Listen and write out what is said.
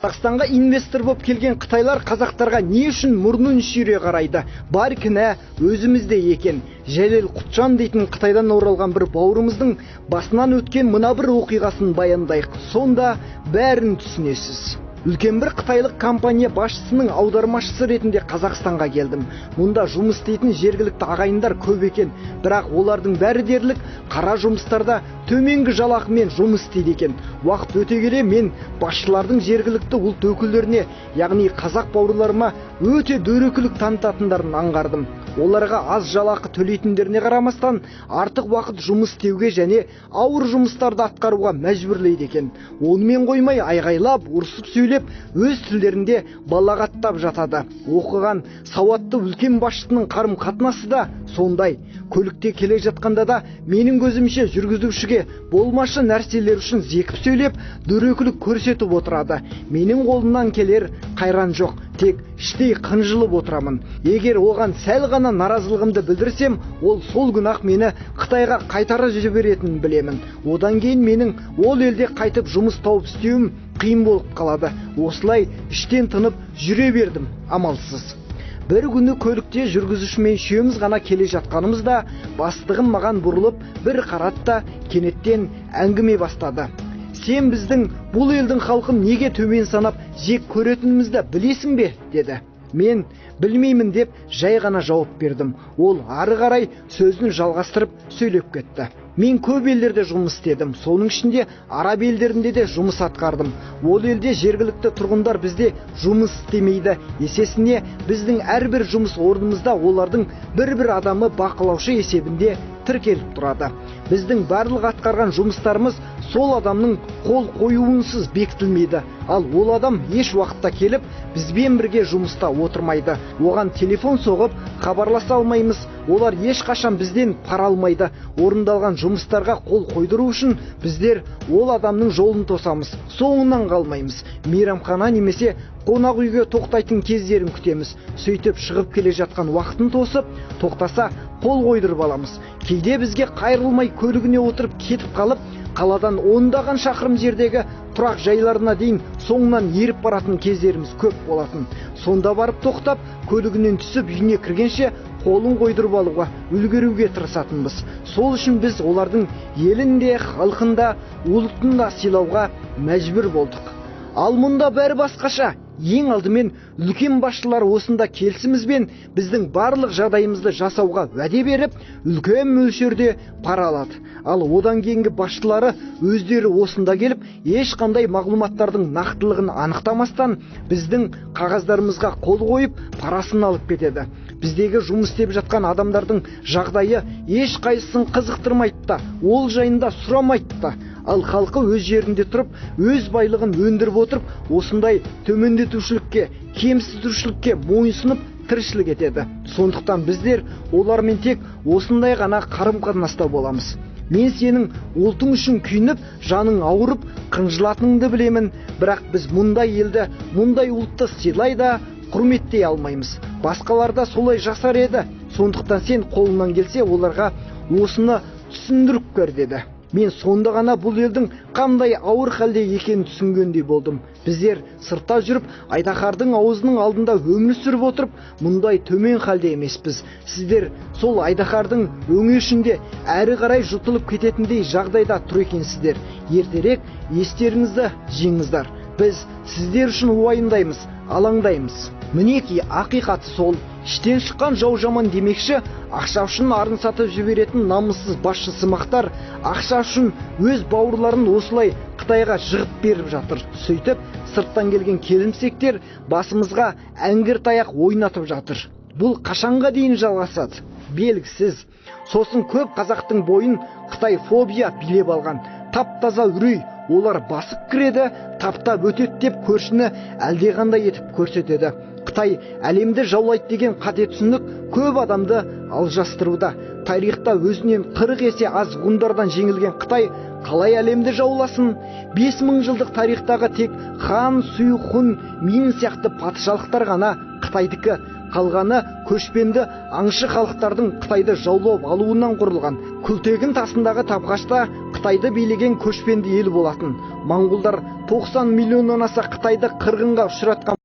Қазақстанға инвестор болып келген қытайлар қазақтарға не үшін мұрнын шүйре қарайды? Бар кінә өзімізде екен. Жәлел Құтжан дейтін Қытайдан оралған бір бауырымыздың басынан өткен мына бір оқиғасын баяндайық. Сонда бәрін түсінесіз. Үлкен бір қытайлық компания басшысының аудармашысы ретінде Қазақстанға келдім. Мұнда жұмыс істейтін жергілікті ағайындар көп екен, бірақ олардың бәрі дерлік қара жұмыстарда төменгі жалақымен жұмыс істейді екен. Уақыт өте келе мен басшылардың жергілікті ұлт өкілдеріне, яғни қазақ бауырларыма өте дөрекілік танытатындарын аңғардым. Оларға аз жалақы төлейтіндеріне қарамастан артық уақыт жұмыс істеуге және ауыр жұмыстарды атқаруға мәжбүрлейді екен. Онымен қоймай айғайлап, ұрсып сөйлеп, өз тілдерінде балағаттап жатады. Оқыған сауатты үлкен басшының қарым-қатынасы да сондай. Көлікте келе жатқанда да менің көзімше жүргізушіге болмашы нәрселер үшін зекіп сөйлеп, дөрекілік көрсетіп отырады. Менің қолымнан келер қайран жоқ, тек іштей қынжылып отырамын. Егер оған сәл ғана наразылығымды білдірсем, ол сол күні-ақ мені Қытайға қайтарып жіберетінін білемін. Одан кейін менің ол елде қайтып жұмыс тауып істеуім қиын болып қалады. Осылай іштен тынып жүре бердім, амалсыз. Бір күні көлікте жүргізушімен үшеуміз ғана келе жатқанымызда бастығым маған бұрылып бір қарады да кенеттен әңгіме бастады. Сен біздің бұл елдің халқын неге төмен санап жек көретінімізді білесің бе? Деді. Мен білмеймін деп жай ғана жауап бердім. Ол ары қарай сөзін жалғастырып сөйлеп кетті. Мен көп елдерде жұмыс істедім. Соның ішінде араб елдерінде де жұмыс атқардым. Ол елде жергілікті тұрғындар бізде жұмыс істемейді. Есесіне біздің әрбір жұмыс орнымызда олардың бір-бір адамы бақылаушы есебінде тіркеліп тұрады. Біздің барлық атқарған жұмыстарымыз сол адамның қол қоюынсыз бекітілмейді. Ал ол адам еш уақытта келіп бізбен бірге жұмыста отырмайды. Оған телефон соғып хабарласа алмаймыз. Олар ешқашан бізден пара алмайды. Орындалған жұмыстарға қол қойдыру үшін біздер ол адамның жолын тосамыз. Соңынан қалмаймыз. Мейрамхана немесе қонақ үйге тоқтайтын кездерін күтеміз. Сөйтіп шығып келе жатқан уақытын тосып, тоқтаса қол қойдырып аламыз. Кейде бізге қайырылмай көлігіне отырып кетіп қалып, қаладан ондаған шақырым жердегі тұрақ жайларына дейін соңынан еріп баратын кездеріміз көп болатын. Сонда барып тоқтап, көлігінен түсіп үйіне кіргенше қолын қойдырып алуға үлгеруге тырысатынбыз. Сол үшін біз олардың елінде, халқында, ұлтында сыйлауға мәжбүр болдық. Ал мұнда бәрі басқаша. Ең алдымен үлкен басшылар осында келісімізбен біздің барлық жағдайымызды жасауға уәде беріп, үлкен мөлшерде пара алады. Ал одан кейінгі басшылары өздері осында келіп, ешқандай мағлұматтардың нақтылығын анықтамастан біздің қағаздарымызға қол қойып, парасын алып кетеді. Біздегі жұмыс істеп жатқан адамдардың жағдайы ешқайсысын қызықтырмайды да, ол жайында сұрамайды да. Ал халқы өз жерінде тұрып, өз байлығын өндіріп отырып, осындай төмендетушілікке, кемсітушілікке мойынсынып тіршілік етеді. Сондықтан біздер олармен тек осындай ғана қарым-қатынаста боламыз. Мен сенің ұлтың үшін күйініп, жаның ауырып, қынжылатыныңды білемін, бірақ біз мұндай елді, мұндай ұлтты сыйлай да, құрметтей алмаймыз. Басқалар да солай жасар еді. Сондықтан сен қолыңнан келсе оларға осыны түсіндіріп көр, деді. Мен сонда ғана бұл елдің қандай ауыр халде екенін түсінгендей болдым. Біздер сыртта жүріп, айдаһардың аузының алдында өмір сүріп отырып, мұндай төмен халде емеспіз. Сіздер сол айдаһардың өңешінде әрі қарай жұтылып кететіндей жағдайда тұр екенсіздер. Ертерек естеріңізді жиыңыздар. Біз сіздер үшін уайымдаймыз, алаңдаймыз. Мінеки ақиқаты сол. Іштен шыққан жау жаман демекші, ақша үшін арын сатып жіберетін намыссыз басшысы мақтар, ақша үшін өз бауырларын осылай Қытайға жығып беріп жатыр. Сөйтіп, сырттан келген келімсектер басымызға әңгір таяқ ойнатып жатыр. Бұл қашанға дейін жалғасады? Белгісіз. Сосын көп қазақтың бойын Қытай фобия билеп алған. Тап-таза үрей. Олар басып кіреді, таптап өтеді деп көршіні әлдеқандай етіп көрсетеді. Қытай әлемді жаулайды деген қате түсінік көп адамды алжастыруда. Тарихта өзінен 40 есе аз ғұндардан жеңілген Қытай қалай әлемді жауласын? 5000 жылдық тарихтағы тек хан, Сүй, Хун, Мин сияқты патшалықтар ғана Қытайдікі қалғаны көшпенді аңшы халықтардың Қытайды жаулап алуынан құрылған. Күлтегін тасындағы Табғашта Қытайды билеген көшпенді ел болатын. Моңғолдар 90 миллионнан аса Қытайды қырғынға ұшыратқан.